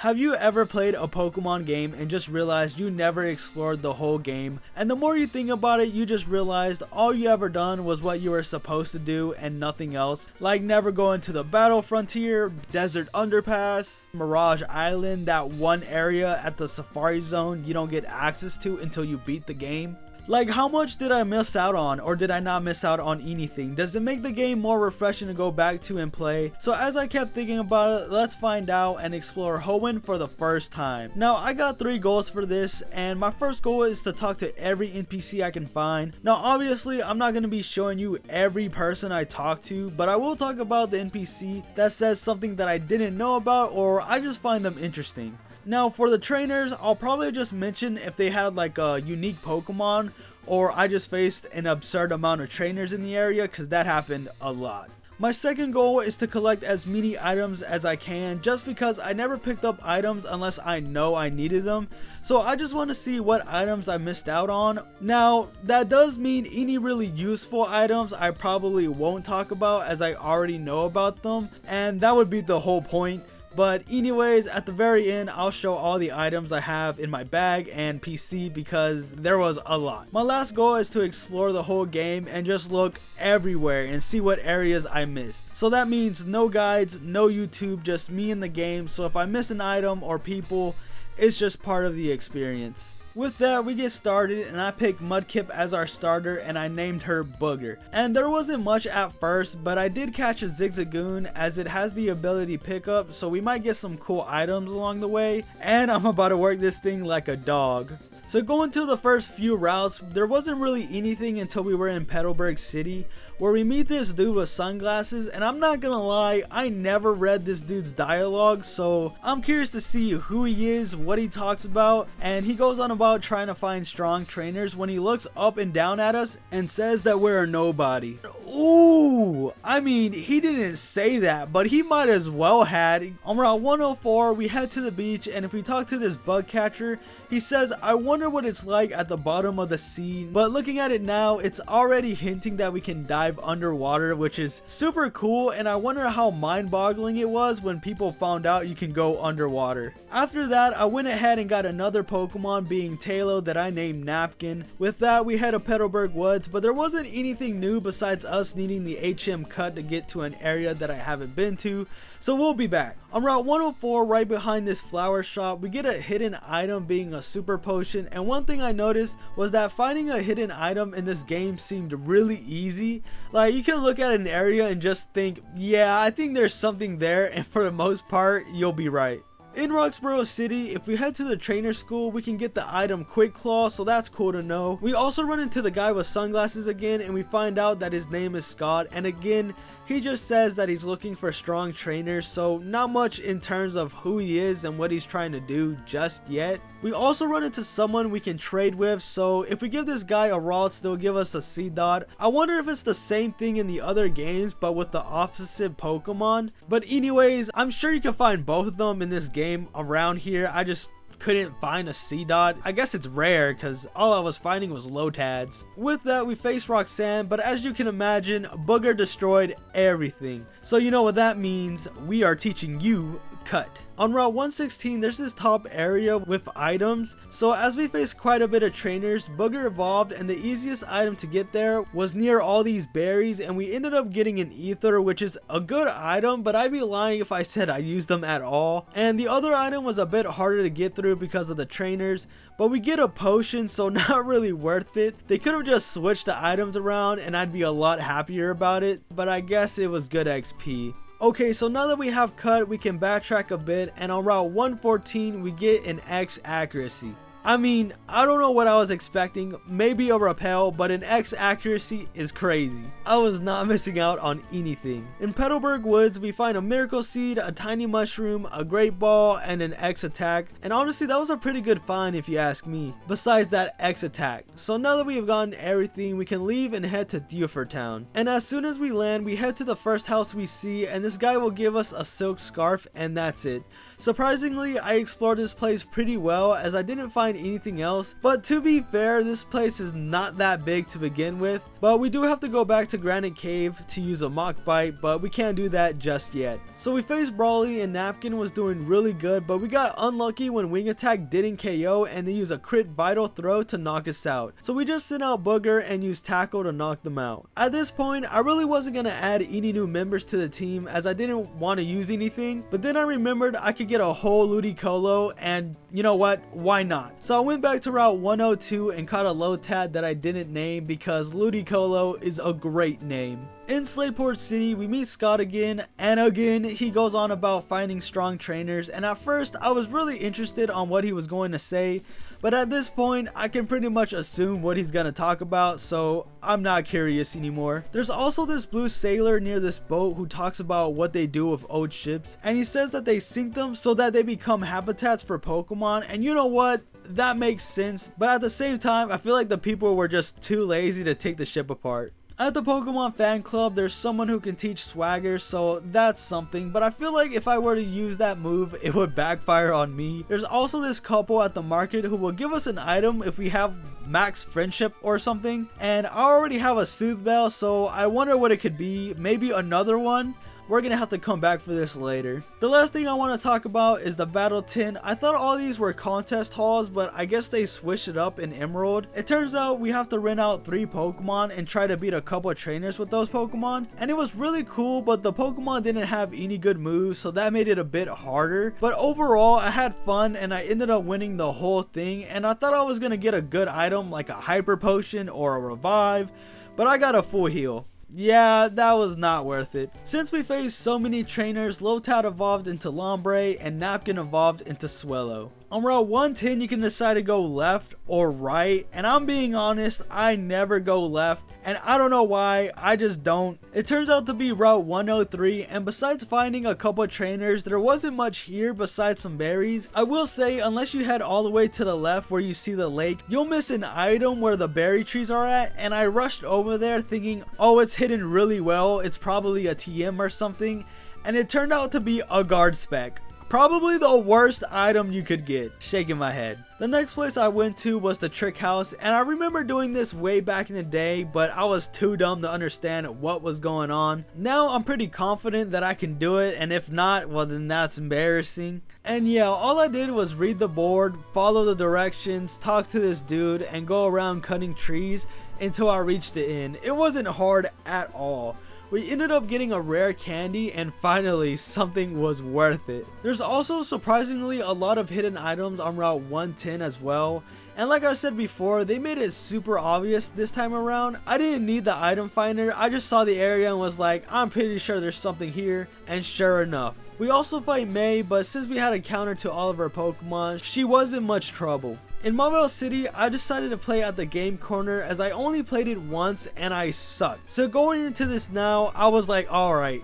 Have you ever played a Pokemon game and just realized you never explored the whole game, and the more you think about it, you just realized all you ever done was what you were supposed to do and nothing else? Like never going to the Battle Frontier, Desert Underpass, Mirage Island, that one area at the Safari Zone you don't get access to until you beat the game? Like, how much did I miss out on, or did I not miss out on anything? Does it make the game more refreshing to go back to and play? So as I kept thinking about it, let's find out and explore Hoenn for the first time. Now, I got 3 goals for this, and my first goal is to talk to every NPC I can find. Now, obviously, I'm not going to be showing you every person I talk to, but I will talk about the NPC that says something that I didn't know about, or I just find them interesting. Now for the trainers, I'll probably just mention if they had like a unique Pokemon, or I just faced an absurd amount of trainers in the area, because that happened a lot. My second goal is to collect as many items as I can, just because I never picked up items unless I know I needed them. So I just want to see what items I missed out on. Now that does mean any really useful items I probably won't talk about, as I already know about them, and that would be the whole point. But anyways, at the very end, I'll show all the items I have in my bag and PC, because there was a lot. My last goal is to explore the whole game and just look everywhere and see what areas I missed. So that means no guides, no YouTube, just me in the game. So if I miss an item or people, it's just part of the experience. With that, we get started, and I picked Mudkip as our starter, and I named her Booger. And there wasn't much at first, but I did catch a Zigzagoon, as it has the ability pickup, so we might get some cool items along the way. And I'm about to work this thing like a dog. So going to the first few routes, there wasn't really anything until we were in Petalburg City, where we meet this dude with sunglasses, and I'm not gonna lie, I never read this dude's dialogue, so I'm curious to see who he is, what he talks about, and he goes on about trying to find strong trainers when he looks up and down at us and says that we're a nobody. Ooh, I mean, he didn't say that, but he might as well had. On Route 104, we head to the beach, and if we talk to this bug catcher, he says, I wonder what it's like at the bottom of the sea. But looking at it now, it's already hinting that we can dive underwater, which is super cool, and I wonder how mind-boggling it was when people found out you can go underwater. After that, I went ahead and got another Pokemon, being Talo, that I named Napkin. With that, we head to Petalburg Woods, but there wasn't anything new besides us needing the HM cut to get to an area that I haven't been to, so we'll be back. On Route 104, right behind this flower shop, we get a hidden item, being a super potion, and one thing I noticed was that finding a hidden item in this game seemed really easy. Like, you can look at an area and just think, yeah, I think there's something there, and for the most part, you'll be right. In Roxborough City, if we head to the trainer school, we can get the item Quick Claw, so that's cool to know. We also run into the guy with sunglasses again, and we find out that his name is Scott, and again, he just says that he's looking for strong trainers, so not much in terms of who he is and what he's trying to do just yet. We also run into someone we can trade with, so if we give this guy a Ralts, they'll give us a Seedot. I wonder if it's the same thing in the other games, but with the opposite Pokemon. But anyways, I'm sure you can find both of them in this game around here. I just couldn't find a Seedot. I guess it's rare, because all I was finding was Lotads. With that, we face Roxanne, but as you can imagine, Booger destroyed everything. So you know what that means. We are teaching you Cut. On Route 116, there's this top area with items, so as we faced quite a bit of trainers, Booger evolved, and the easiest item to get there was near all these berries, and we ended up getting an ether, which is a good item, but I'd be lying if I said I used them at all. And the other item was a bit harder to get through because of the trainers, but we get a potion, so not really worth it. They could have just switched the items around and I'd be a lot happier about it, but I guess it was good XP. Okay, so now that we have Cut, we can backtrack a bit, and on Route 114 we get an X accuracy. I mean, I don't know what I was expecting, maybe a repel, but an X accuracy is crazy. I was not missing out on anything. In Petalburg Woods, we find a Miracle Seed, a Tiny Mushroom, a Great Ball, and an X attack, and honestly that was a pretty good find if you ask me, besides that X attack. So now that we have gotten everything, we can leave and head to Dewford Town. And as soon as we land, we head to the first house we see, and this guy will give us a silk scarf, and that's it. Surprisingly, I explored this place pretty well, as I didn't find find anything else, but to be fair, this place is not that big to begin with. But we do have to go back to Granite Cave to use a Mach Bite, but we can't do that just yet. So we faced Brawly and Napkin was doing really good, but we got unlucky when Wing Attack didn't KO and they use a crit Vital Throw to knock us out. So we just sent out Booger and used Tackle to knock them out. At this point, I really wasn't going to add any new members to the team as I didn't want to use anything, but then I remembered I could get a whole Ludicolo, and you know what, why not? So I went back to Route 102 and caught a Lotad that I didn't name because Ludicolo is a great name. In Slateport City, we meet Scott again, and again, he goes on about finding strong trainers, and at first, I was really interested on what he was going to say, but at this point, I can pretty much assume what he's going to talk about, so I'm not curious anymore. There's also this blue sailor near this boat who talks about what they do with old ships, and he says that they sink them so that they become habitats for Pokemon, and you know what? That makes sense, but at the same time, I feel like the people were just too lazy to take the ship apart. At the Pokemon fan club, there's someone who can teach Swagger, so that's something, but I feel like if I were to use that move, it would backfire on me. There's also this couple at the market who will give us an item if we have max friendship or something, and I already have a Soothe Bell, so I wonder what it could be. Maybe another one? We're gonna have to come back for this later. The last thing I want to talk about is the battle tin. I thought all these were contest halls, but I guess they switched it up in Emerald. It turns out we have to rent out 3 Pokemon and try to beat a couple of trainers with those Pokemon, and it was really cool, but the Pokemon didn't have any good moves, so that made it a bit harder. But overall, I had fun and I ended up winning the whole thing, and I thought I was gonna get a good item like a Hyper Potion or a Revive, but I got a full heal. Yeah, that was not worth it. Since we faced so many trainers, Lotad evolved into Lombre and Napkin evolved into Swellow. On Route 110, you can decide to go left or right, and I'm being honest, I never go left, and I don't know why, I just don't. It turns out to be Route 103, and besides finding a couple trainers, there wasn't much here besides some berries. I will say, unless you head all the way to the left where you see the lake, you'll miss an item where the berry trees are at, and I rushed over there thinking, oh, it's hidden really well, it's probably a TM or something, and it turned out to be a guard spec. Probably the worst item you could get. Shaking my head. The next place I went to was the Trick House, and I remember doing this way back in the day, but I was too dumb to understand what was going on. Now I'm pretty confident that I can do it, and if not, well then that's embarrassing. And yeah, all I did was read the board, follow the directions, talk to this dude, and go around cutting trees until I reached the end. It wasn't hard at all. We ended up getting a rare candy, and finally something was worth it. There's also surprisingly a lot of hidden items on Route 110 as well, and like I said before, they made it super obvious this time around. I didn't need the item finder, I just saw the area and was like, I'm pretty sure there's something here, and sure enough. We also fight May, but since we had a counter to all of our Pokemon, she wasn't much trouble. In Mauville City, I decided to play at the game corner as I only played it once and I sucked. So going into this now, I was like, alright,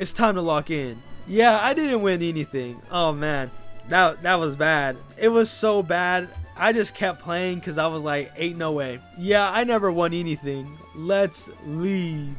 it's time to lock in. Yeah, I didn't win anything. Oh man, that was bad. It was so bad. I just kept playing because I was like, ain't no way. Yeah, I never won anything. Let's leave.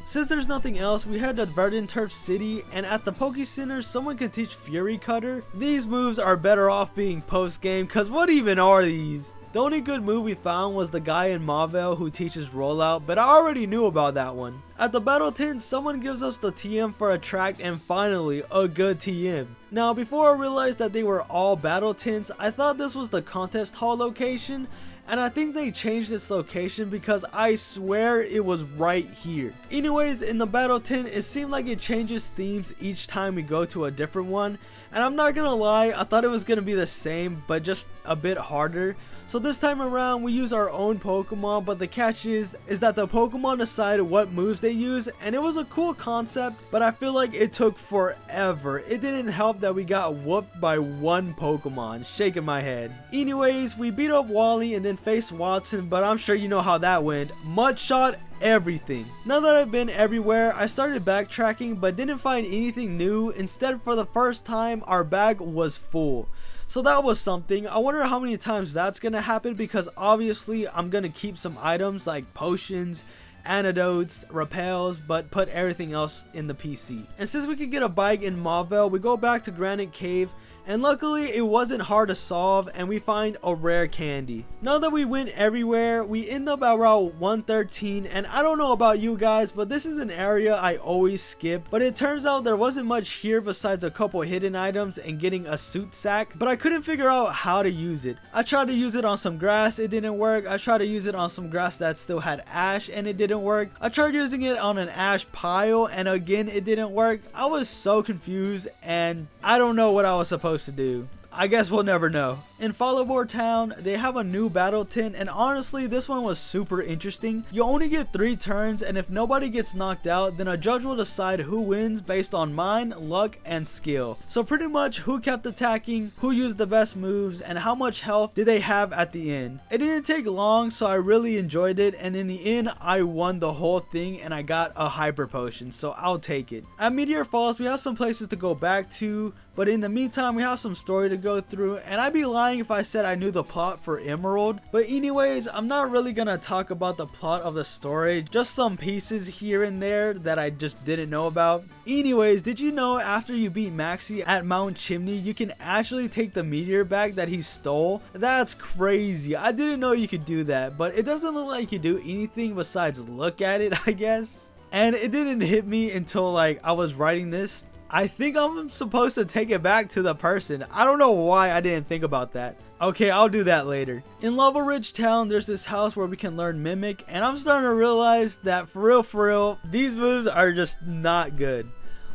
Since there's nothing else, we head to Verdant Turf City, and at the Poke Center, someone can teach Fury Cutter. These moves are better off being post-game, cause what even are these? The only good move we found was the guy in Mauville who teaches Rollout, but I already knew about that one. At the Battle Tent, someone gives us the TM for Attract, and finally, a good TM. Now, before I realized that they were all Battle Tents, I thought this was the Contest Hall location, and I think they changed its location because I swear it was right here. Anyways, in the Battle Tent, it seemed like it changes themes each time we go to a different one, and I'm not gonna lie, I thought it was gonna be the same but just a bit harder. So this time around we use our own Pokemon, but the catch is that the Pokemon decide what moves they use, and it was a cool concept, but I feel like it took forever. It didn't help that we got whooped by one Pokemon. Shaking my head. Anyways, we beat up Wally and then faced Wattson, but I'm sure you know how that went. Mud shot everything. Now that I've been everywhere, I started backtracking but didn't find anything new. Instead, for the first time, our bag was full. So that was something. I wonder how many times that's gonna happen, because obviously I'm gonna keep some items like potions, antidotes, repels, but put everything else in the PC. And since we could get a bike in Mauville, we go back to Granite Cave and luckily it wasn't hard to solve, and we find a rare candy. Now that we went everywhere, we end up at Route 113, and I don't know about you guys, but this is an area I always skip, but it turns out there wasn't much here besides a couple hidden items and getting a suit sack, but I couldn't figure out how to use it. I tried to use it on some grass, it didn't work. I tried to use it on some grass that still had ash, and it didn't work. I tried using it on an ash pile, and again it didn't work. I was so confused, and I don't know what I was supposed to do. I guess we'll never know. In Followboard Town, they have a new battle tent, and honestly this one was super interesting. You only get 3 turns, and if nobody gets knocked out, then a judge will decide who wins based on mind, luck, and skill. So pretty much who kept attacking, who used the best moves, and how much health did they have at the end. It didn't take long, so I really enjoyed it, and in the end I won the whole thing and I got a hyper potion, so I'll take it. At Meteor Falls we have some places to go back to, but in the meantime we have some story to go through, and I'd be lying if I said I knew the plot for Emerald. But anyways, I'm not really gonna talk about the plot of the story, just some pieces here and there that I just didn't know about. Anyways, did you know after you beat Maxie at Mount Chimney, you can actually take the meteor bag that he stole? That's crazy. I didn't know you could do that, but it doesn't look like you do anything besides look at it, I guess. And it didn't hit me until like I was writing this. I think I'm supposed to take it back to the person. I don't know why I didn't think about that. Okay, I'll do that later. In Lava Ridge Town, there's this house where we can learn Mimic, and I'm starting to realize that for real, these moves are just not good.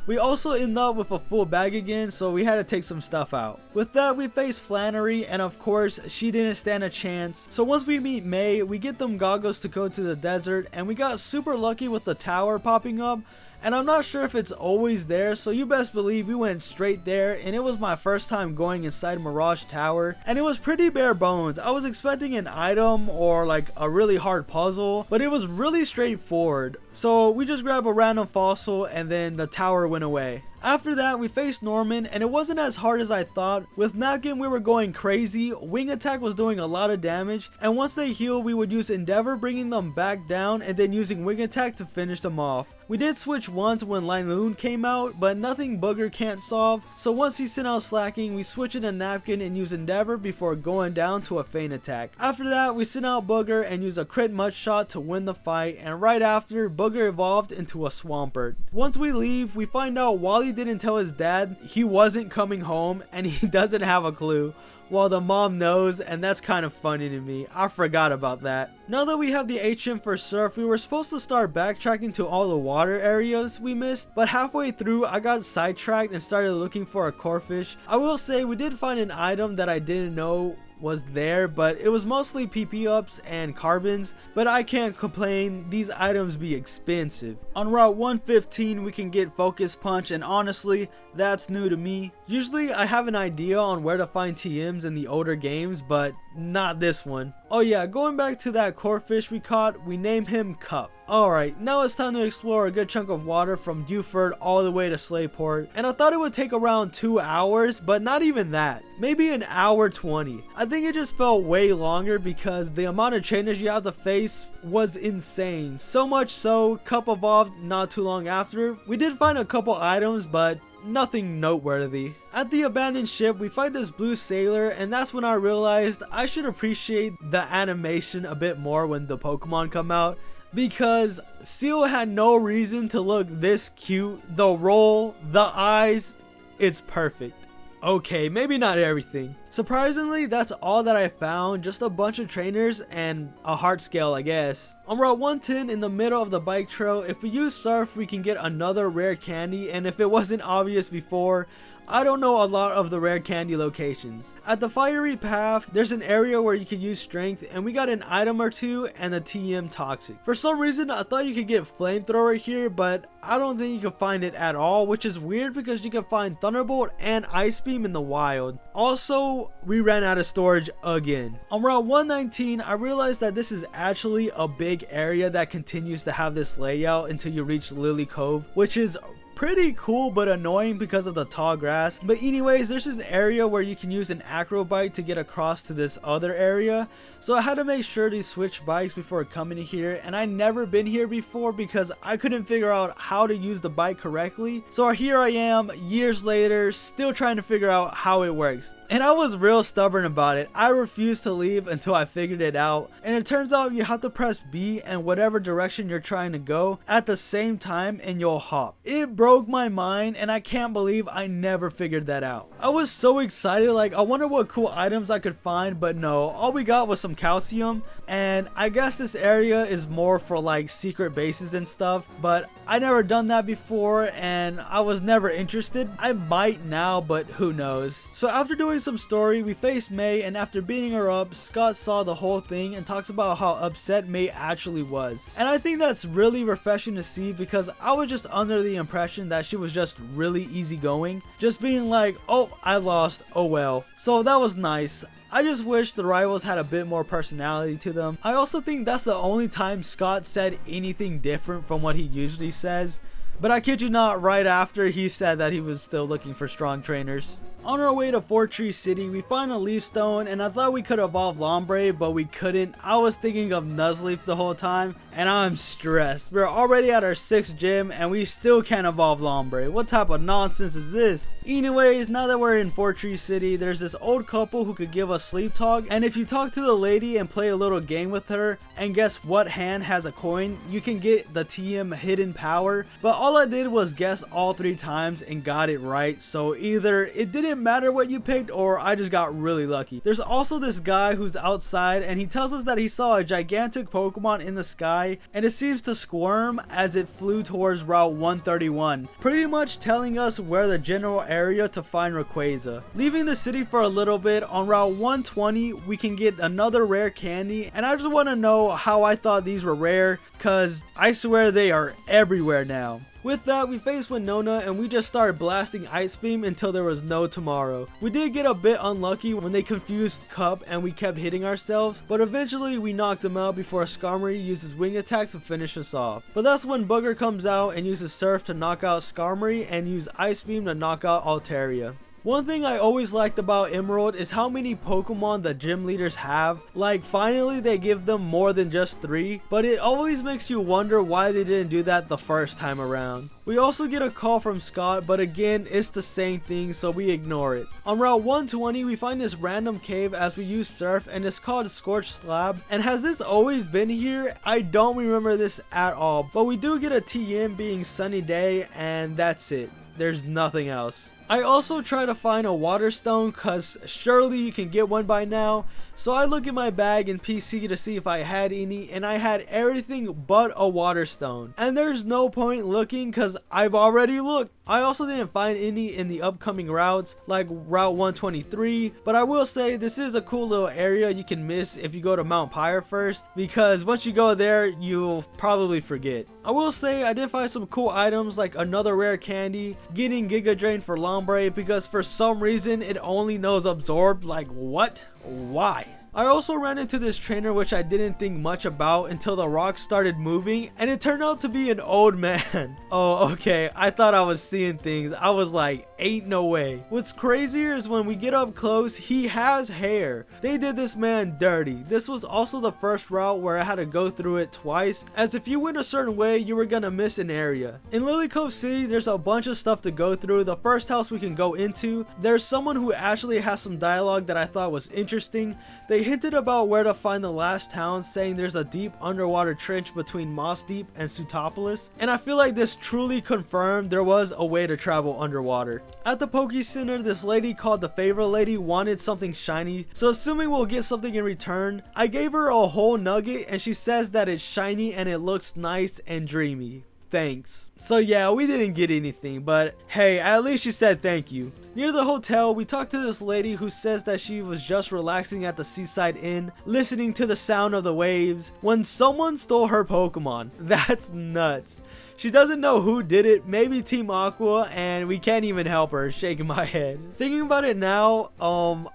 We also end up with a full bag again, so we had to take some stuff out. With that, we face Flannery, and of course, she didn't stand a chance. So once we meet May, we get them goggles to go to the desert, and we got super lucky with the tower popping up. And I'm not sure if it's always there, so you best believe we went straight there, and it was my first time going inside Mirage Tower, and it was pretty bare bones. I was expecting an item or like a really hard puzzle, but it was really straightforward. So we just grabbed a random fossil and then the tower went away. After that, we faced Norman, and it wasn't as hard as I thought. With Napkin, we were going crazy. Wing Attack was doing a lot of damage, and once they heal, we would use Endeavor, bringing them back down, and then using Wing Attack to finish them off. We did switch once when Linoon came out, but nothing Booger can't solve, so once he sent out Slacking, we switch into Napkin and use Endeavor before going down to a Feint Attack. After that, we sent out Booger and use a crit Mud Shot to win the fight, and right after, Booger evolved into a Swampert. Once we leave, we find out Wally didn't tell his dad he wasn't coming home, and he doesn't have a clue, while the mom knows, and that's kind of funny to me. I forgot about that. Now that we have the HM for Surf, we were supposed to start backtracking to all the water areas we missed, but halfway through I got sidetracked and started looking for a Corphish. I will say we did find an item that I didn't know was there, but it was mostly PP ups and carbons, but I can't complain, these items be expensive. On Route 115 we can get Focus Punch, and honestly that's new to me. Usually I have an idea on where to find TMs in the older games, but not this one. Oh yeah, going back to that Corphish we caught, we named him Cup. Alright, now it's time to explore a good chunk of water from Dewford all the way to Slateport, and I thought it would take around 2 hours, but not even that. Maybe an hour 20. I think it just felt way longer because the amount of trainers you have to face was insane. So much so, Cup evolved not too long after. We did find a couple items, but nothing noteworthy. At the abandoned ship, we fight this blue sailor, and that's when I realized I should appreciate the animation a bit more when the Pokemon come out, because Seal had no reason to look this cute. The roll, the eyes, it's perfect. Okay, maybe not everything. Surprisingly, that's all that I found, just a bunch of trainers and a heart scale, I guess. On Route 110 in the middle of the bike trail, if we use Surf we can get another rare candy, and if it wasn't obvious before, I don't know a lot of the rare candy locations. At the Fiery Path, there's an area where you can use Strength, and we got an item or two and a TM Toxic. For some reason, I thought you could get Flamethrower here, but I don't think you can find it at all, which is weird because you can find Thunderbolt and Ice Beam in the wild. Also, we ran out of storage again. On Route 119, I realized that this is actually a big area that continues to have this layout until you reach Lilycove, which is pretty cool but annoying because of the tall grass. But anyways, there's an area where you can use an acro bike to get across to this other area. So I had to make sure to switch bikes before coming here, and I never been here before because I couldn't figure out how to use the bike correctly. So here I am years later, still trying to figure out how it works. And I was real stubborn about it. I refused to leave until I figured it out. And it turns out you have to press B and whatever direction you're trying to go at the same time and you'll hop. It broke my mind and I can't believe I never figured that out. I was so excited, like I wonder what cool items I could find, but no, all we got was some calcium. And I guess this area is more for like secret bases and stuff, but I never done that before and I was never interested. I might now, but who knows. So after doing some story, we faced May, and after beating her up, Scott saw the whole thing and talks about how upset May actually was. And I think that's really refreshing to see because I was just under the impression that she was just really easygoing, just being like, oh, I lost, oh well. So that was nice. I just wish the rivals had a bit more personality to them. I also think that's the only time Scott said anything different from what he usually says. But I kid you not, right after he said that he was still looking for strong trainers. On our way to Fortree City, we find a leaf stone, and I thought we could evolve Lombre, but we couldn't. I was thinking of Nuzleaf the whole time, and I'm stressed. We're already at our 6th gym, and we still can't evolve Lombre. What type of nonsense is this? Anyways, now that we're in Fortree City, there's this old couple who could give us sleep talk, and if you talk to the lady and play a little game with her, and guess what hand has a coin, you can get the TM hidden power. But all I did was guess all 3 times and got it right, so either it didn't matter what you picked or I just got really lucky. There's also this guy who's outside and he tells us that he saw a gigantic Pokemon in the sky and it seems to squirm as it flew towards Route 131, pretty much telling us where the general area to find Rayquaza. Leaving the city for a little bit, on Route 120 we can get another rare candy, and I just want to know how I thought these were rare, cause I swear they are everywhere now. With that, we faced Winona and we just started blasting Ice Beam until there was no tomorrow. We did get a bit unlucky when they confused Cup and we kept hitting ourselves, but eventually we knocked them out before Skarmory uses wing attack to finish us off. But that's when Booger comes out and uses Surf to knock out Skarmory and use Ice Beam to knock out Altaria. One thing I always liked about Emerald is how many Pokemon the gym leaders have. Like, finally they give them more than just 3, but it always makes you wonder why they didn't do that the first time around. We also get a call from Scott, but again it's the same thing, so we ignore it. On Route 120 we find this random cave as we use Surf, and it's called Scorched Slab. And has this always been here? I don't remember this at all, but we do get a TM being Sunny Day, and that's it. There's nothing else. I also try to find a water stone cause surely you can get one by now. So I look in my bag and PC to see if I had any, and I had everything but a water stone. And there's no point looking cause I've already looked. I also didn't find any in the upcoming routes like Route 123, but I will say this is a cool little area you can miss if you go to Mount Pyre first, because once you go there you'll probably forget. I will say I did find some cool items like another rare candy, getting Giga Drain for Lombre because for some reason it only knows Absorb. Like what? Why? I also ran into this trainer which I didn't think much about until the rocks started moving, and it turned out to be an old man. Oh, okay, I thought I was seeing things. I was like, ain't no way. What's crazier is when we get up close, he has hair. They did this man dirty. This was also the first route where I had to go through it twice, as if you went a certain way, you were gonna miss an area. In Lilycove City, there's a bunch of stuff to go through. The first house we can go into, there's someone who actually has some dialogue that I thought was interesting. They hinted about where to find the last town, saying there's a deep underwater trench between Moss Deep and Sutopolis, and I feel like this truly confirmed there was a way to travel underwater. At the Poke Center, this lady called the Favor Lady wanted something shiny, so assuming we'll get something in return, I gave her a whole nugget and she says that it's shiny and it looks nice and dreamy. Thanks. So yeah, we didn't get anything, but hey, at least she said thank you. Near the hotel, we talk to this lady who says that she was just relaxing at the seaside inn, listening to the sound of the waves, when someone stole her Pokemon. That's nuts. She doesn't know who did it, maybe Team Aqua, and we can't even help her, shaking my head. Thinking about it now,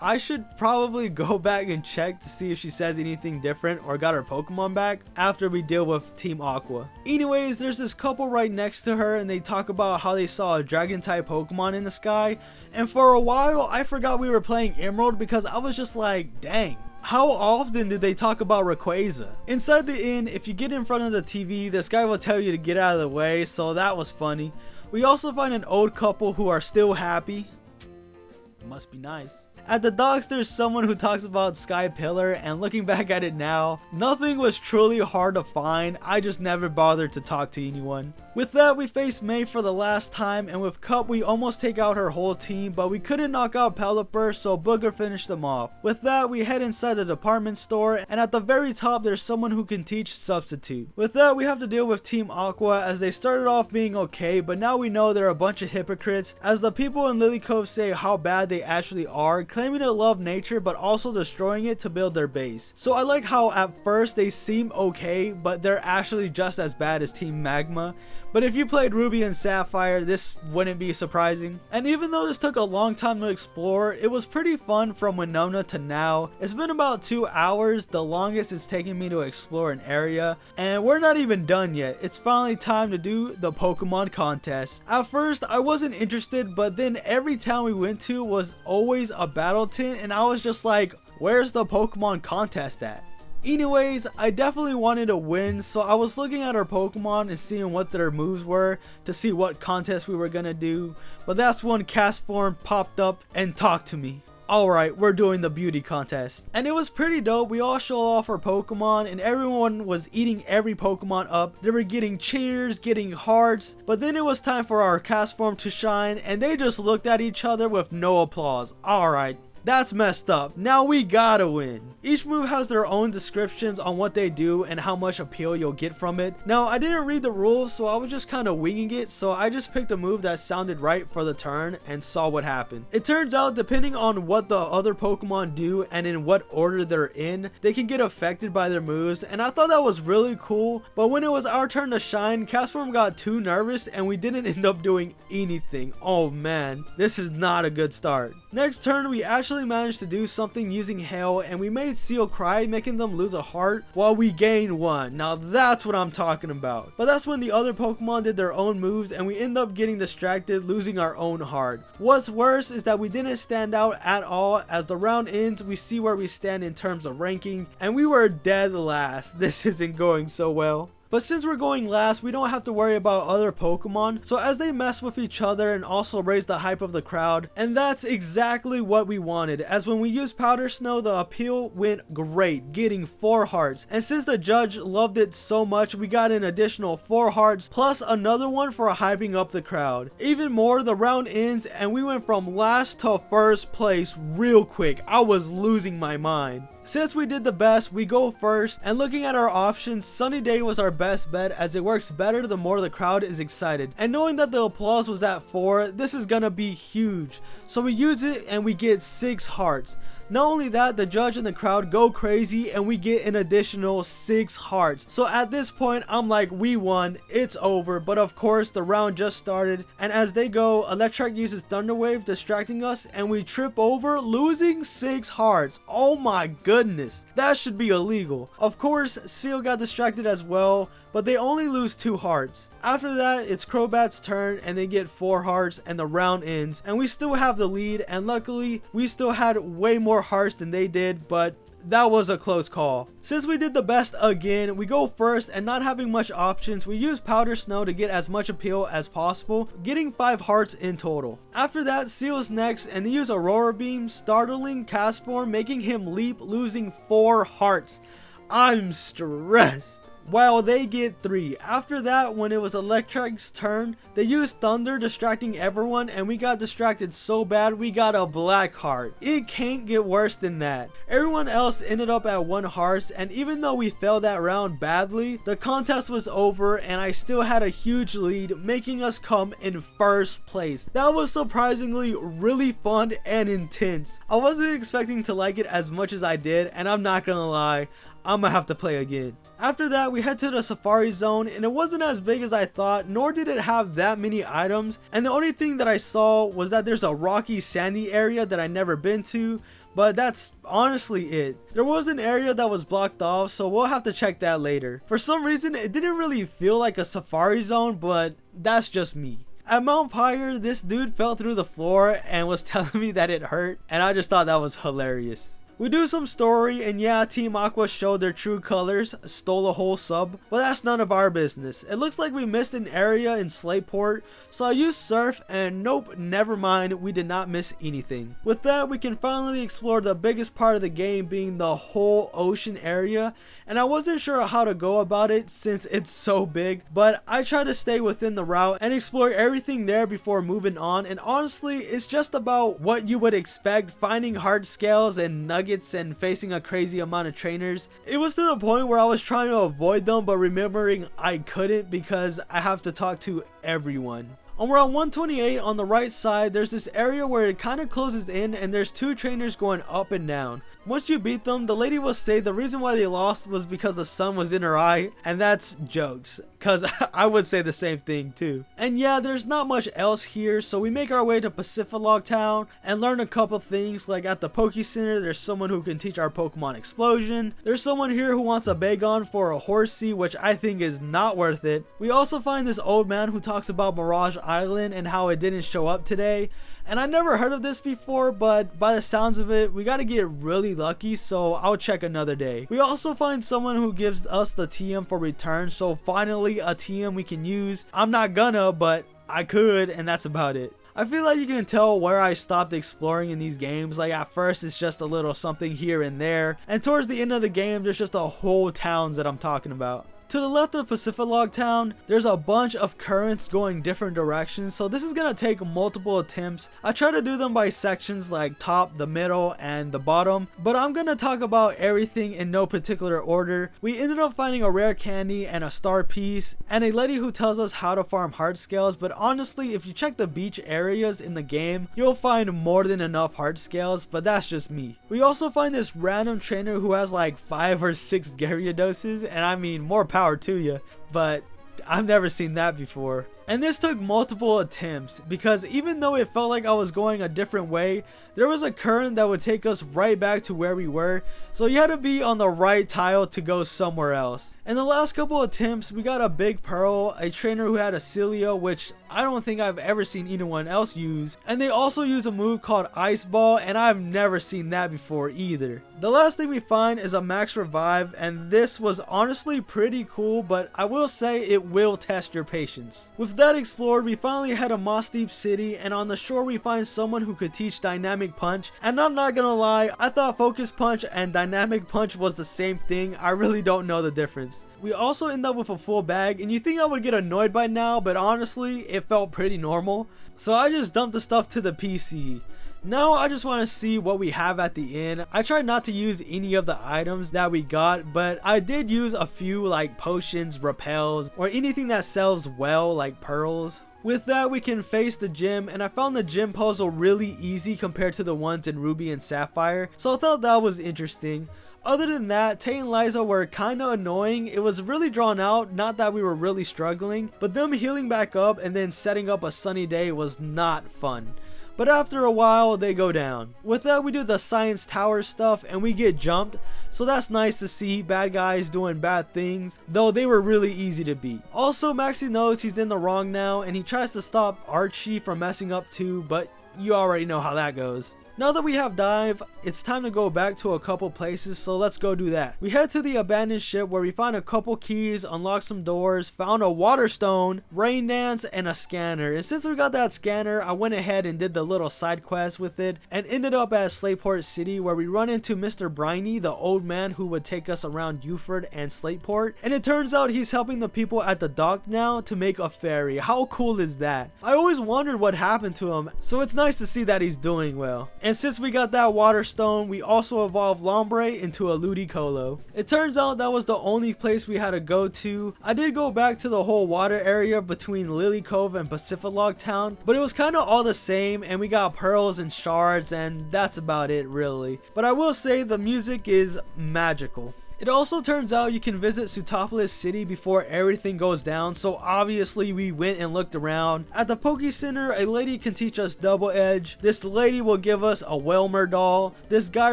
I should probably go back and check to see if she says anything different or got her Pokemon back after we deal with Team Aqua. Anyways, there's this couple right next to her and they talk about how they saw a dragon type Pokemon in the sky, and for a while I forgot we were playing Emerald because I was just like, dang. How often do they talk about Rayquaza? Inside the inn, if you get in front of the TV, this guy will tell you to get out of the way, so that was funny. We also find an old couple who are still happy. It must be nice. At the docks, there's someone who talks about Sky Pillar, and looking back at it now, nothing was truly hard to find. I just never bothered to talk to anyone. With that, we face May for the last time, and with Cup, we almost take out her whole team, but we couldn't knock out Pelipper, so Booger finished them off. With that, we head inside the department store, and at the very top, there's someone who can teach Substitute. With that, we have to deal with Team Aqua, as they started off being okay, but now we know they're a bunch of hypocrites, as the people in Lilycove say how bad they actually are, claiming to love nature, but also destroying it to build their base. So I like how at first they seem okay, but they're actually just as bad as Team Magma. But if you played Ruby and Sapphire, this wouldn't be surprising. And even though this took a long time to explore, it was pretty fun from Winona to now. It's been about 2 hours, the longest it's taken me to explore an area. And we're not even done yet. It's finally time to do the Pokemon contest. At first, I wasn't interested, but then every town we went to was always a battle tent, and I was just like, where's the Pokemon contest at? Anyways, I definitely wanted to win, so I was looking at our Pokemon and seeing what their moves were to see what contest we were gonna do, but that's when Castform popped up and talked to me. Alright, we're doing the beauty contest. And it was pretty dope. We all show off our Pokemon and everyone was eating every Pokemon up. They were getting cheers, getting hearts, but then it was time for our Castform to shine and they just looked at each other with no applause. Alright. That's messed up. Now we gotta win. Each move has their own descriptions on what they do and how much appeal you'll get from it. Now, I didn't read the rules, so I was just kind of winging it, so I just picked a move that sounded right for the turn and saw what happened. It turns out, depending on what the other Pokemon do and in what order they're in, they can get affected by their moves, and I thought that was really cool, but when it was our turn to shine, Castform got too nervous and we didn't end up doing anything. Oh man, this is not a good start. Next turn, we actually managed to do something using Hail, and we made Seal cry, making them lose a heart while we gained one. Now that's what I'm talking about. But that's when the other Pokemon did their own moves and we end up getting distracted, losing our own heart. What's worse is that we didn't stand out at all. As the round ends, we see where we stand in terms of ranking, and we were dead last. This isn't going so well. But since we're going last, we don't have to worry about other Pokemon, so as they mess with each other and also raise the hype of the crowd, and that's exactly what we wanted, as when we used Powder Snow, the appeal went great, getting 4 hearts, and since the judge loved it so much, we got an additional 4 hearts, plus another one for hyping up the crowd. Even more, the round ends, and we went from last to first place real quick. I was losing my mind. Since we did the best, we go first, and looking at our options, Sunny Day was our best bet as it works better the more the crowd is excited. And knowing that the applause was at 4, this is gonna be huge. So we use it and we get 6 hearts. Not only that, the judge and the crowd go crazy and we get an additional 6 hearts. So at this point, I'm like, we won, it's over. But of course, the round just started. And as they go, Electrike uses Thunder Wave, distracting us, and we trip over, losing 6 hearts. Oh my goodness, that should be illegal. Of course, Seal got distracted as well, but they only lose 2 hearts. After that, it's Crobat's turn and they get 4 hearts and the round ends, and we still have the lead, and luckily we still had way more hearts than they did, but that was a close call. Since we did the best again, we go first, and not having much options, we use Powder Snow to get as much appeal as possible, getting 5 hearts in total. After that, Seal's next, and they use Aurora Beam, startling Castform, making him leap, losing 4 hearts. I'm stressed. while they get 3. After that, when it was Electric's turn, they used Thunder, distracting everyone, and we got distracted so bad we got a black heart. It can't get worse than that. Everyone else ended up at 1 hearts, and even though we failed that round badly, the contest was over and I still had a huge lead, making us come in first place. That was surprisingly really fun and intense. I wasn't expecting to like it as much as I did, and I'm not gonna lie, I'm gonna have to play again. After that, we head to the Safari Zone, and it wasn't as big as I thought, nor did it have that many items, and the only thing that I saw was that there's a rocky sandy area that I never been to, but that's honestly it. There was an area that was blocked off, so we'll have to check that later. For some reason, it didn't really feel like a Safari Zone, but that's just me. At Mount Pyre, this dude fell through the floor and was telling me that it hurt, and I just thought that was hilarious. We do some story, and yeah, Team Aqua showed their true colors, stole a whole sub, but that's none of our business. It looks like we missed an area in Slateport, so I used Surf, and nope, never mind, we did not miss anything. With that, we can finally explore the biggest part of the game, being the whole ocean area, and I wasn't sure how to go about it since it's so big, but I try to stay within the route and explore everything there before moving on, and honestly, it's just about what you would expect, finding hard scales and nuggets and facing a crazy amount of trainers. It was to the point where I was trying to avoid them, but remembering I couldn't because I have to talk to everyone. On Route 128 on the right side, there's this area where it kind of closes in and there's 2 trainers going up and down. Once you beat them, the lady will say the reason why they lost was because the sun was in her eye, and that's jokes, cause I would say the same thing too. And yeah, there's not much else here, so we make our way to Pacific Town and learn a couple things, like at the Poke Center, there's someone who can teach our Pokemon Explosion. There's someone here who wants a Bagon for a Horsey, which I think is not worth it. We also find this old man who talks about Mirage Island and how it didn't show up today. And I never heard of this before, but by the sounds of it, we gotta get really lucky, so I'll check another day. We also find someone who gives us the TM for return, so finally a TM we can use. I'm not gonna, but I could, and that's about it. I feel like you can tell where I stopped exploring in these games. Like at first it's just a little something here and there, and towards the end of the game there's just a whole towns that I'm talking about. To the left of Pacific Town, there's a bunch of currents going different directions, so this is gonna take multiple attempts. I try to do them by sections like top, the middle, and the bottom, but I'm gonna talk about everything in no particular order. We ended up finding a rare candy and a star piece, and a lady who tells us how to farm heart scales, but honestly, if you check the beach areas in the game, you'll find more than enough heart scales, but that's just me. We also find this random trainer who has like 5 or 6 Gyarados, and I mean, more power to you, but I've never seen that before. And this took multiple attempts because even though it felt like I was going a different way, there was a current that would take us right back to where we were, so you had to be on the right tile to go somewhere else. In the last couple attempts, we got a Big Pearl, a trainer who had a Celio, which I don't think I've ever seen anyone else use, and they also use a move called Ice Ball, and I've never seen that before either. The last thing we find is a Max Revive, and this was honestly pretty cool, but I will say it will test your patience. With that explored, we finally head to Moss Deep City, and on the shore we find someone who could teach Dynamic Punch, and I'm not gonna lie, I thought Focus Punch and Dynamic Punch was the same thing. I really don't know the difference. We also end up with a full bag, and you think I would get annoyed by now, but honestly it felt pretty normal, so I just dumped the stuff to the PC. Now I just want to see what we have at the end. I tried not to use any of the items that we got, but I did use a few like potions, repels, or anything that sells well like pearls. With that, we can face the gym, and I found the gym puzzle really easy compared to the ones in Ruby and Sapphire, so I thought that was interesting. Other than that, Tate and Liza were kinda annoying. It was really drawn out, not that we were really struggling, but them healing back up and then setting up a sunny day was not fun. But after a while, they go down. With that, we do the Science Tower stuff and we get jumped, so that's nice to see bad guys doing bad things, though they were really easy to beat. Also, Maxie knows he's in the wrong now and he tries to stop Archie from messing up too, but you already know how that goes. Now that we have dive, it's time to go back to a couple places, so let's go do that. We head to the abandoned ship where we find a couple keys, unlock some doors, found a water stone, rain dance, and a scanner. And since we got that scanner, I went ahead and did the little side quest with it and ended up at Slateport City, where we run into Mr. Briny, the old man who would take us around Uford and Slateport. And it turns out he's helping the people at the dock now to make a ferry. How cool is that? I always wondered what happened to him, so it's nice to see that he's doing well. And since we got that water stone, we also evolved Lombre into a Ludicolo. It turns out that was the only place we had to go to. I did go back to the whole water area between Lilycove and Pacificlog Town, but it was kind of all the same, and we got pearls and shards, and that's about it really. But I will say the music is magical. It also turns out you can visit Sootopolis City before everything goes down, so obviously we went and looked around. At the Poke Center, a lady can teach us Double Edge. This lady will give us a Welmer doll. This guy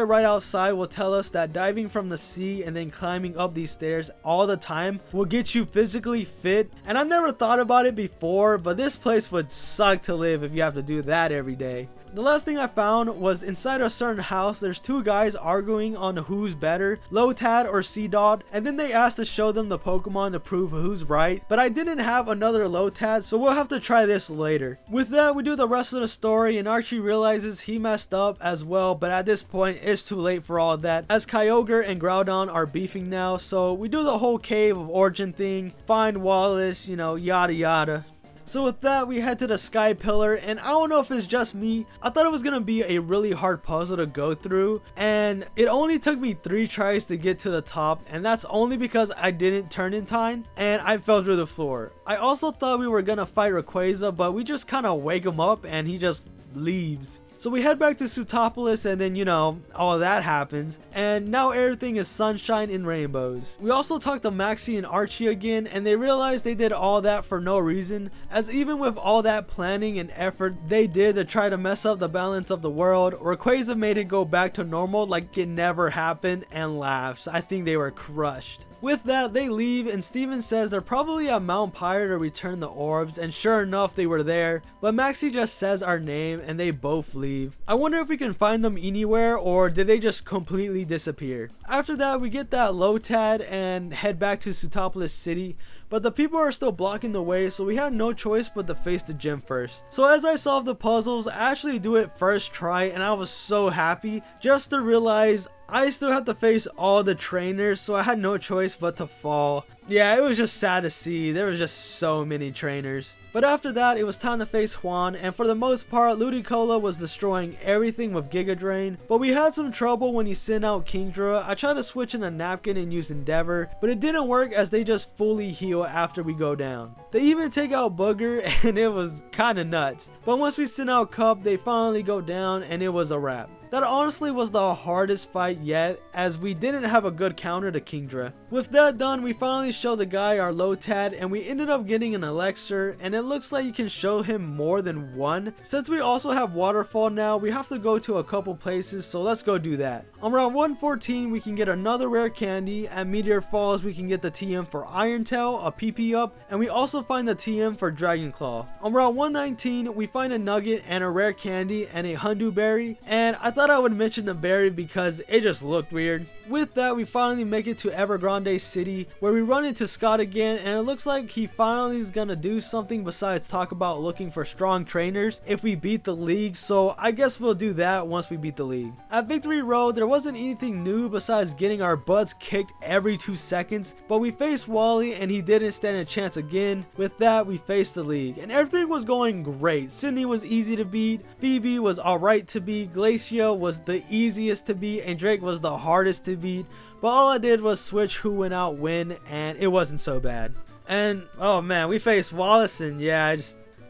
right outside will tell us that diving from the sea and then climbing up these stairs all the time will get you physically fit. And I've never thought about it before, but this place would suck to live if you have to do that every day. The last thing I found was inside a certain house, there's two guys arguing on who's better, Lotad or Seedot, and then they asked to show them the Pokemon to prove who's right, but I didn't have another Lotad, so we'll have to try this later. With that, we do the rest of the story, and Archie realizes he messed up as well, but at this point it's too late for all that, as Kyogre and Groudon are beefing now. So we do the whole Cave of Origin thing, find Wallace, you know, yada yada. So with that, we head to the Sky Pillar, and I don't know if it's just me, I thought it was gonna be a really hard puzzle to go through, and it only took me 3 tries to get to the top, and that's only because I didn't turn in time and I fell through the floor. I also thought we were gonna fight Rayquaza, but we just kind of wake him up and he just leaves. So we head back to Sootopolis, and then, you know, all of that happens, and now everything is sunshine and rainbows. We also talked to Maxie and Archie again, and they realized they did all that for no reason, as even with all that planning and effort they did to try to mess up the balance of the world, Rayquaza made it go back to normal like it never happened, and laughs. I think they were crushed. With that, they leave, and Steven says they're probably at Mount Pyre to return the orbs, and sure enough they were there, but Maxie just says our name and they both leave. I wonder if we can find them anywhere, or did they just completely disappear? After that, we get that Lotad and head back to Sootopolis City, but the people are still blocking the way, so we had no choice but to face the gym first. So as I solve the puzzles, I actually do it first try, and I was so happy just to realize I still have to face all the trainers, so I had no choice but to fall. Yeah, it was just sad to see. There was just so many trainers. But after that, it was time to face Juan, and for the most part, Ludicolo was destroying everything with Giga Drain. But we had some trouble when he sent out Kingdra. I tried to switch in a Napkin and use Endeavor, but it didn't work as they just fully heal after we go down. They even take out Booger, and it was kinda nuts. But once we sent out Cup, they finally go down, and it was a wrap. That honestly was the hardest fight yet, as we didn't have a good counter to Kingdra. With that done, we finally show the guy our Lotad, and we ended up getting an Elixir, and it looks like you can show him more than one. Since we also have Waterfall now, we have to go to a couple places, so let's go do that. On round 114, we can get another rare candy. At Meteor Falls, we can get the TM for Iron Tail, a PP up, and we also find the TM for Dragon Claw. On round 119, we find a Nugget and a rare candy and a Hundu Berry, and I thought I would mention the berry because it just looked weird. With that, we finally make it to Evergrande City, where we run into Scott again, and it looks like he finally is gonna do something besides talk about looking for strong trainers if we beat the league, so I guess we'll do that once we beat the league. At Victory Road, there wasn't anything new besides getting our butts kicked every 2 seconds, but we faced Wally and he didn't stand a chance again. With that, we faced the league, and everything was going great. Sydney was easy to beat, Phoebe was alright to beat, Glacia was the easiest to beat, and Drake was the hardest to beat, but all I did was switch who went out win, and it wasn't so bad. And oh man, we faced Wallace, and yeah,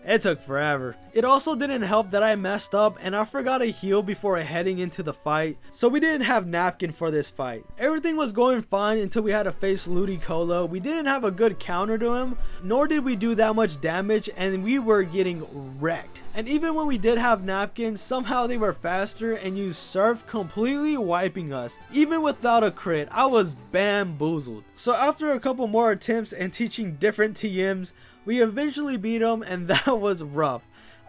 it took forever. It also didn't help that I messed up and I forgot to heal before heading into the fight, so we didn't have Napkin for this fight. Everything was going fine until we had to face Ludicolo. We didn't have a good counter to him, nor did we do that much damage, and we were getting wrecked. And even when we did have Napkin, somehow they were faster and used Surf, completely wiping us. Even without a crit, I was bamboozled. So after a couple more attempts and teaching different TMs, we eventually beat him, and that was rough.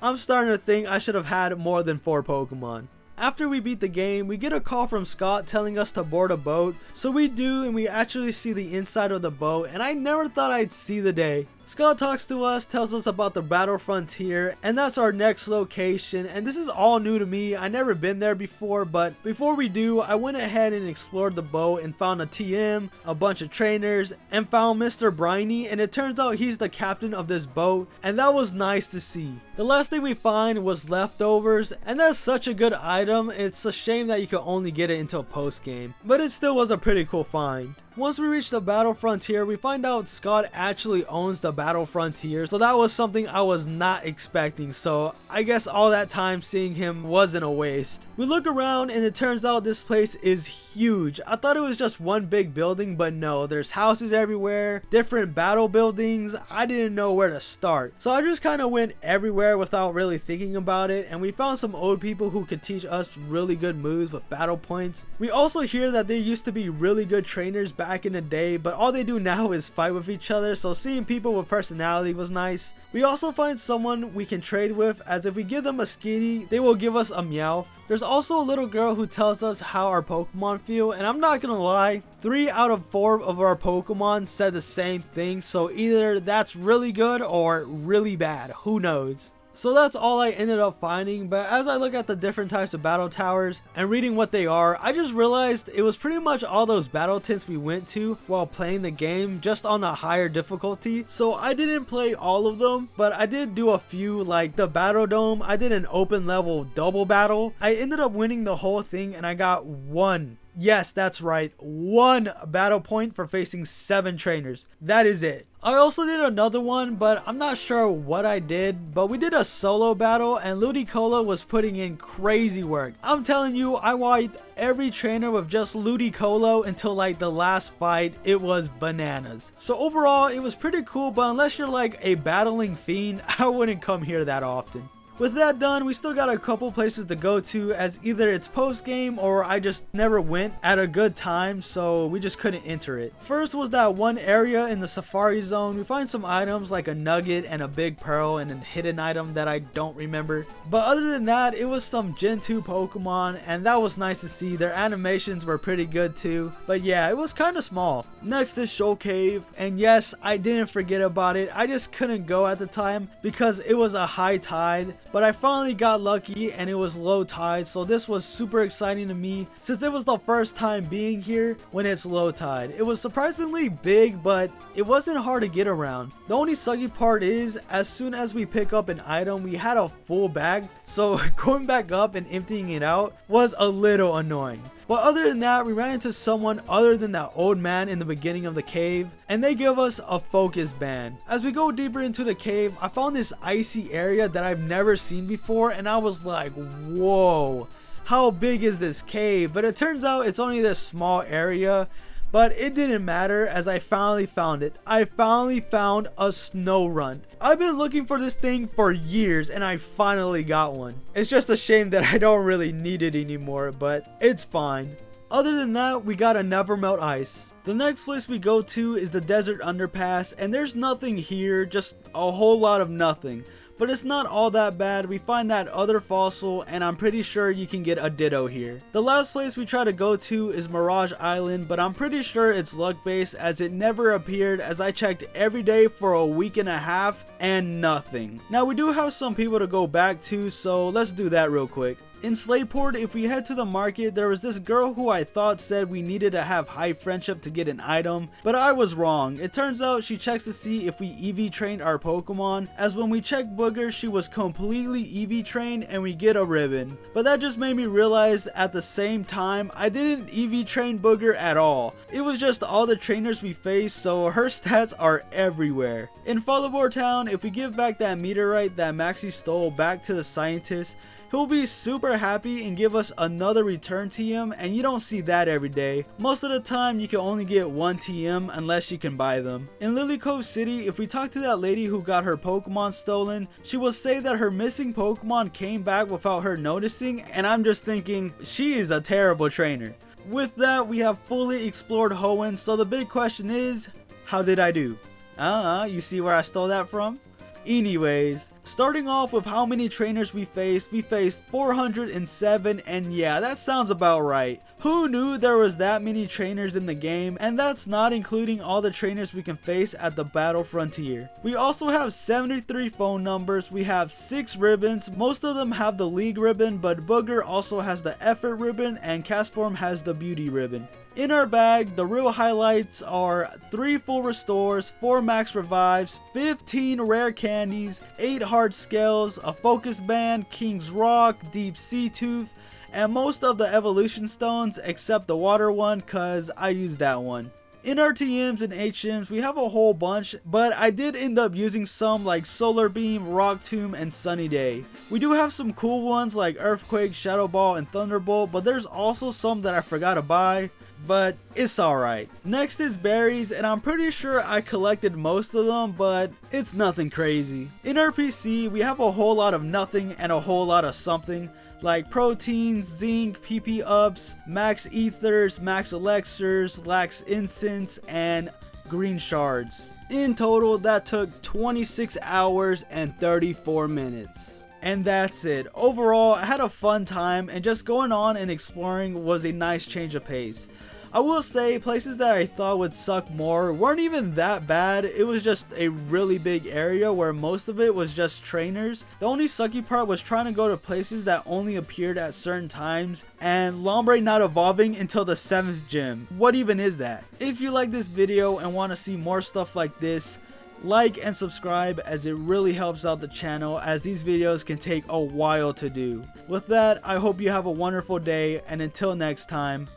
I'm starting to think I should have had more than 4 Pokemon. After we beat the game, we get a call from Scott telling us to board a boat. So we do, and we actually see the inside of the boat, and I never thought I'd see the day. Scott talks to us, tells us about the Battle Frontier, and that's our next location, and this is all new to me. I never been there before, but before we do, I went ahead and explored the boat and found a TM, a bunch of trainers, and found Mr. Briny, and it turns out he's the captain of this boat, and that was nice to see. The last thing we find was leftovers, and that's such a good item. It's a shame that you could only get it into a post game, but it still was a pretty cool find. Once we reach the Battle Frontier, we find out Scott actually owns the Battle Frontier, so that was something I was not expecting, so I guess all that time seeing him wasn't a waste. We look around and it turns out this place is huge. I thought it was just one big building, but no, there's houses everywhere, different battle buildings. I didn't know where to start, so I just kind of went everywhere without really thinking about it, and we found some old people who could teach us really good moves with battle points. We also hear that there used to be really good trainers back in the day, but all they do now is fight with each other, so seeing people with personality was nice. We also find someone we can trade with, as if we give them a Skitty, they will give us a Meowth. There's also a little girl who tells us how our Pokemon feel, and I'm not gonna lie, 3 out of 4 of our Pokemon said the same thing, so either that's really good or really bad, who knows. So that's all I ended up finding, but as I look at the different types of battle towers and reading what they are, I just realized it was pretty much all those battle tents we went to while playing the game, just on a higher difficulty. So I didn't play all of them, but I did do a few, like the Battle Dome. I did an open level double battle. I ended up winning the whole thing, and I got 1. Yes, that's right, 1 battle point for facing 7 trainers. That is it. I also did another one, but I'm not sure what I did, but we did a solo battle and Lilycove was putting in crazy work. I'm telling you, I wiped every trainer with just Lilycove until like the last fight. It was bananas. So overall, it was pretty cool, but unless you're like a battling fiend, I wouldn't come here that often. With that done, we still got a couple places to go to, as either it's post game or I just never went at a good time, so we just couldn't enter it. First was that one area in the Safari Zone. We find some items like a nugget and a big pearl and a hidden item that I don't remember. But other than that, it was some Gen 2 Pokemon, and that was nice to see. Their animations were pretty good too. But yeah, it was kind of small. Next is Shoal Cave, and yes, I didn't forget about it. I just couldn't go at the time because it was a high tide. But I finally got lucky and it was low tide, so this was super exciting to me since it was the first time being here when it's low tide. It was surprisingly big, but it wasn't hard to get around. The only sucky part is, as soon as we pick up an item, we had a full bag, so going back up and emptying it out was a little annoying. But other than that, we ran into someone other than that old man in the beginning of the cave, and they give us a focus band. As we go deeper into the cave, I found this icy area that I've never seen before, and I was like, whoa, how big is this cave? But it turns out it's only this small area. But it didn't matter, as I finally found it. I finally found a snow run. I've been looking for this thing for years and I finally got one. It's just a shame that I don't really need it anymore, but it's fine. Other than that, we got a never melt ice. The next place we go to is the Desert Underpass, and there's nothing here, just a whole lot of nothing. But it's not all that bad. We find that other fossil, and I'm pretty sure you can get a Ditto here. The last place we try to go to is Mirage Island, but I'm pretty sure it's luck based, as it never appeared, as I checked every day for a week and a half and nothing. Now we do have some people to go back to, so let's do that real quick. In Slateport, if we head to the market, there was this girl who I thought said we needed to have high friendship to get an item, but I was wrong. It turns out she checks to see if we EV trained our Pokemon, as when we checked Booger, she was completely EV trained and we get a ribbon. But that just made me realize at the same time, I didn't EV train Booger at all. It was just all the trainers we faced, so her stats are everywhere. In Fallibor Town, if we give back that meteorite that Maxie stole back to the scientist, he'll be super happy and give us another return TM, and you don't see that every day. Most of the time you can only get 1 TM unless you can buy them. In Lilycove City, if we talk to that lady who got her Pokemon stolen, she will say that her missing Pokemon came back without her noticing, and I'm just thinking, she is a terrible trainer. With that, we have fully explored Hoenn, so the big question is, how did I do? You see where I stole that from? Anyways, starting off with how many trainers we faced 407, and yeah, that sounds about right. Who knew there was that many trainers in the game, and that's not including all the trainers we can face at the battle frontier. We also have 73 phone numbers, we have 6 ribbons, most of them have the league ribbon, but Booger also has the effort ribbon and Castform has the beauty ribbon. In our bag, the real highlights are 3 full restores, 4 max revives, 15 rare candies, 8 hard scales, a focus band, King's Rock, Deep Sea Tooth, and most of the evolution stones except the water one cause I used that one. In our TMs and HMs, we have a whole bunch, but I did end up using some like Solar Beam, Rock Tomb, and Sunny Day. We do have some cool ones like Earthquake, Shadow Ball, and Thunderbolt, but there's also some that I forgot to buy. But it's alright. Next is berries, and I'm pretty sure I collected most of them, but it's nothing crazy. In our PC, we have a whole lot of nothing and a whole lot of something, like proteins, zinc, PP ups, max ethers, max elixirs, lax incense, and green shards. In total, that took 26 hours and 34 minutes. And that's it. Overall, I had a fun time, and just going on and exploring was a nice change of pace. I will say places that I thought would suck more weren't even that bad. It was just a really big area where most of it was just trainers. The only sucky part was trying to go to places that only appeared at certain times and Lombre not evolving until the 7th gym. What even is that? If you like this video and want to see more stuff like this, like and subscribe as it really helps out the channel as these videos can take a while to do. With that, I hope you have a wonderful day, and until next time,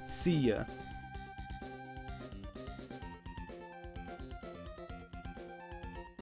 see ya.